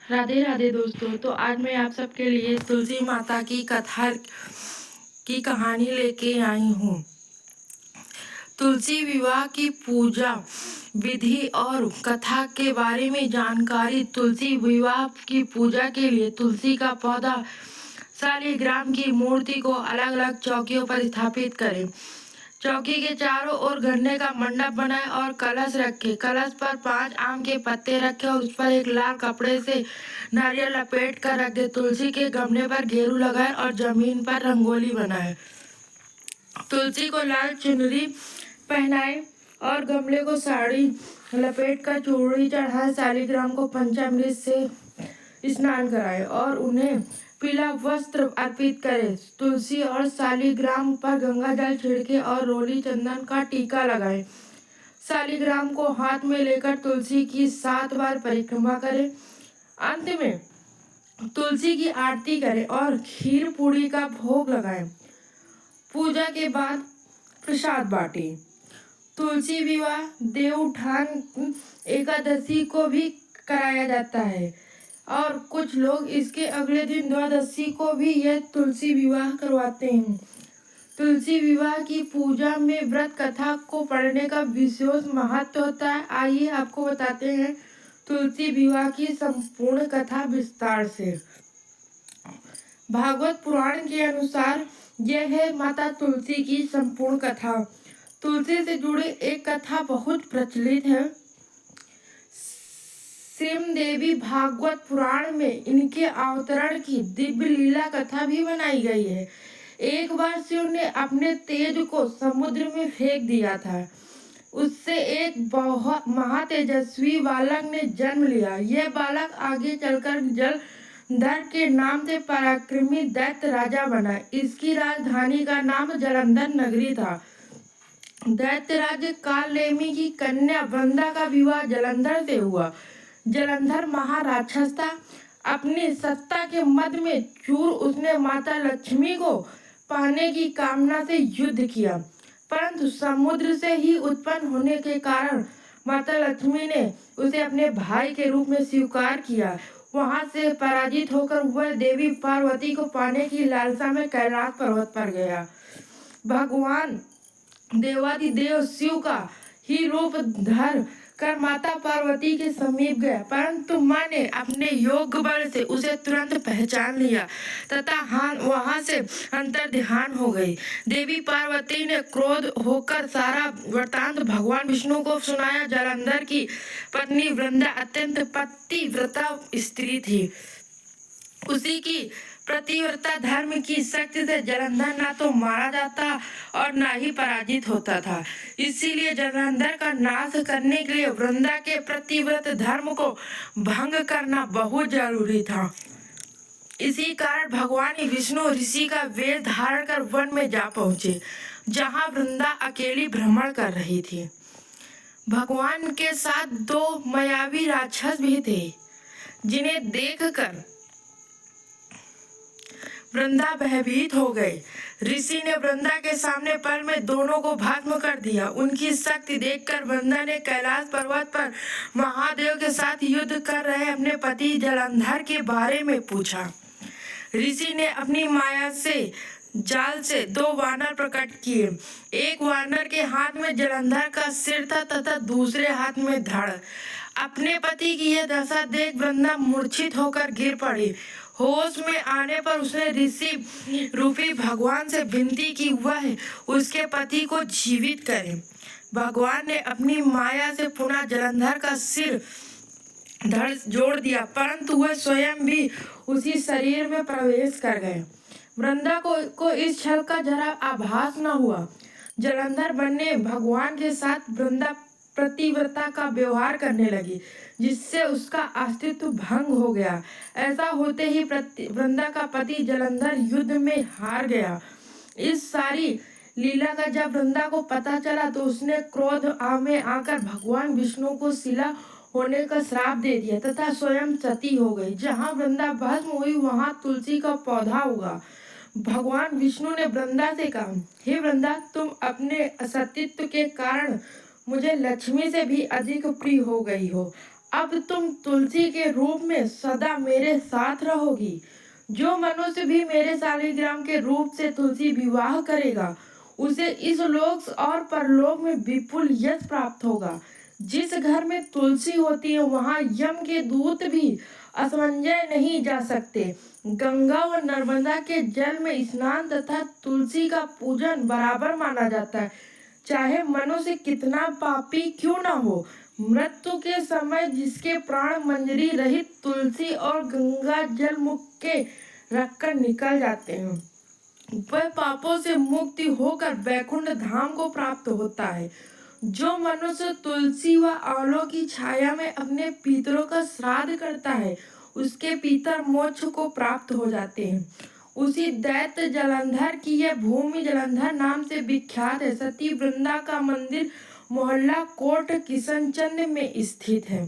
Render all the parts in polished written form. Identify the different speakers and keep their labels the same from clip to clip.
Speaker 1: राधे राधे दोस्तों। तो आज मैं आप सबके लिए तुलसी माता की कथा की कहानी लेके आई हूँ। तुलसी विवाह की पूजा विधि और कथा के बारे में जानकारी। तुलसी विवाह की पूजा के लिए तुलसी का पौधा शालिग्राम की मूर्ति को अलग अलग चौकियों पर स्थापित करें। चौकी के चारों ओर गन्ने का मंडप बनाए और कलश रखे। कलश पर 5 आम के पत्ते रखे और उस पर एक लाल कपड़े से नारियल लपेट कर रख दे। तुलसी के गमले पर घेरू लगाए और जमीन पर रंगोली बनाए। तुलसी को लाल चुनरी पहनाए और गमले को साड़ी लपेट कर चूड़ी चढ़ाए। शालिग्राम को पंचामृत से स्नान कराए और उन्हें पीला वस्त्र अर्पित करे। तुलसी और शालिग्राम पर गंगा जल छिड़के और रोली चंदन का टीका लगाए। शालिग्राम को हाथ में लेकर तुलसी की 7 बार परिक्रमा करे। अंत में तुलसी की आरती करे और खीर पूड़ी का भोग लगाए। पूजा के बाद प्रसाद बांटे। तुलसी विवाह देवउठान एकादशी को भी कराया जाता है और कुछ लोग इसके अगले दिन द्वादशी को भी यह तुलसी विवाह करवाते हैं। तुलसी विवाह की पूजा में व्रत कथा को पढ़ने का विशेष महत्व होता है। आइए आपको बताते हैं तुलसी विवाह की संपूर्ण कथा विस्तार से। भागवत पुराण के अनुसार यह है माता तुलसी की संपूर्ण कथा। तुलसी से जुड़ी एक कथा बहुत प्रचलित है। श्रीमदेवी भागवत पुराण में इनके अवतरण की दिव्य लीला कथा भी बनाई गई है। एक बार शिव ने अपने तेज को समुद्र में फेंक दिया था। उससे एक बहुत महातेजस्वी बालक ने जन्म लिया। यह बालक आगे चलकर जलंधर के नाम से पराक्रमी दैत्य राजा बना। इसकी राजधानी का नाम जालंधर नगरी था। दैत्यराज कालनेमी की कन्या वृंदा का विवाह जालंधर से हुआ। जालंधर महाराक्षस था। अपनी सत्ता के मद में चूर उसने माता लक्ष्मी को पाने की कामना से युद्ध किया, परंतु समुद्र से ही उत्पन्न होने के कारण माता लक्ष्मी ने उसे अपने भाई के रूप में स्वीकार किया। वहां से पराजित होकर वह देवी पार्वती को पाने की लालसा में कैलाश पर्वत पर गया। भगवान देवादिदेव शिव का ही रूप धर कर माता पार्वती के समीप गया, परंतु माँ ने अपने योग बल से उसे तुरंत पहचान लिया तथा वहां से अंतर ध्यान हो गई। देवी पार्वती ने क्रोध होकर सारा वृतांत भगवान विष्णु को सुनाया। जालंधर की पत्नी वृंदा अत्यंत पतिव्रता स्त्री थी। उसी की प्रतिव्रता धर्म की शक्ति से जालंधर ना तो मारा जाता और ना ही पराजित होता था। इसीलिए जालंधर का नाश करने के लिए वृंदा के प्रतिव्रत धर्म को भंग करना बहुत जरूरी था। इसी कारण भगवान विष्णु ऋषि का वेश धारण कर वन में जा पहुंचे, जहां वृंदा अकेली भ्रमण कर रही थी। भगवान के साथ 2 मायावी राक्षस भी थे, जिन्हें देखकर वृंदा भयभीत हो गई। ऋषि ने वृंदा के सामने पल में दोनों को भस्म कर दिया। उनकी शक्ति देखकर वृंदा ने कैलाश पर्वत पर महादेव के साथ युद्ध कर रहे अपने पति जालंधर के बारे में पूछा। ऋषि ने अपनी माया से जाल से 2 वानर प्रकट किए। एक वानर के हाथ में जालंधर का सिर था तथा दूसरे हाथ में धड़। अपने पति की यह दशा देख वृंदा मूर्छित होकर गिर पड़ी। होश में आने पर उसने ऋषि रूपी भगवान से विनती की वह उसके पति को जीवित करे। भगवान ने अपनी माया से पुनः जालंधर का सिर धड़ जोड़ दिया, परंतु वह स्वयं भी उसी शरीर में प्रवेश कर गए। वृंदा को इस छल का जरा आभास न हुआ। जालंधर बनने भगवान के साथ वृंदा प्रतिव्रता का व्यवहार करने लगी, जिससे उसका अस्तित्व भंग हो गया। ऐसा होते ही वृंदा का पति जालंधर युद्ध में हार गया। इस सारी लीला का जब वृंदा को पता चला तो उसने क्रोध में आकर भगवान विष्णु को शिला होने का श्राप दे दिया तथा स्वयं सती हो गई। जहाँ वृंदा भस्म हुई वहाँ तुलसी का पौधा उगा। भगवान विष्णु ने वृंदा से कहा, हे वृंदा, तुम अपने असतित्व के कारण मुझे लक्ष्मी से भी अधिक प्रिय हो गई हो। अब तुम तुलसी के रूप में सदा मेरे साथ रहोगी। जो मनुष्य भी मेरे शालिग्राम के रूप से तुलसी विवाह करेगा, उसे इस लोक और परलोक में विपुल यश प्राप्त होगा। जिस घर में तुलसी होती है, वहां यम के दूत भी असमंजस नहीं जा सकते। गंगा व नर्मदा के जल में स्नान तथा तुलसी का पूजन बराबर माना जाता है, चाहे मनुष्य कितना पापी क्यों ना हो। मृत्यु के समय जिसके प्राण मंजरी रहित तुलसी और गंगा जल मुख के रखकर निकल जाते हैं, वह पापों से मुक्ति होकर वैकुंठ धाम को प्राप्त होता है। जो मनुष्य तुलसी व आंवलों की छाया में अपने पितरों का श्राद्ध करता है, उसके पितर मोक्ष को प्राप्त हो जाते हैं। उसी दैत्य जलंधर की यह भूमि जलंधर नाम से विख्यात है। सती वृंदा का मंदिर मोहल्ला कोट किशनचंद में स्थित है।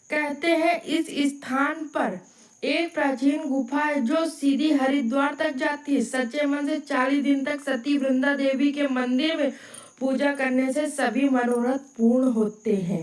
Speaker 1: कहते हैं इस स्थान पर एक प्राचीन गुफा है जो सीधी हरिद्वार तक जाती है। सच्चे मन से 40 दिन तक सती वृंदा देवी के मंदिर में पूजा करने से सभी मनोरथ पूर्ण होते हैं।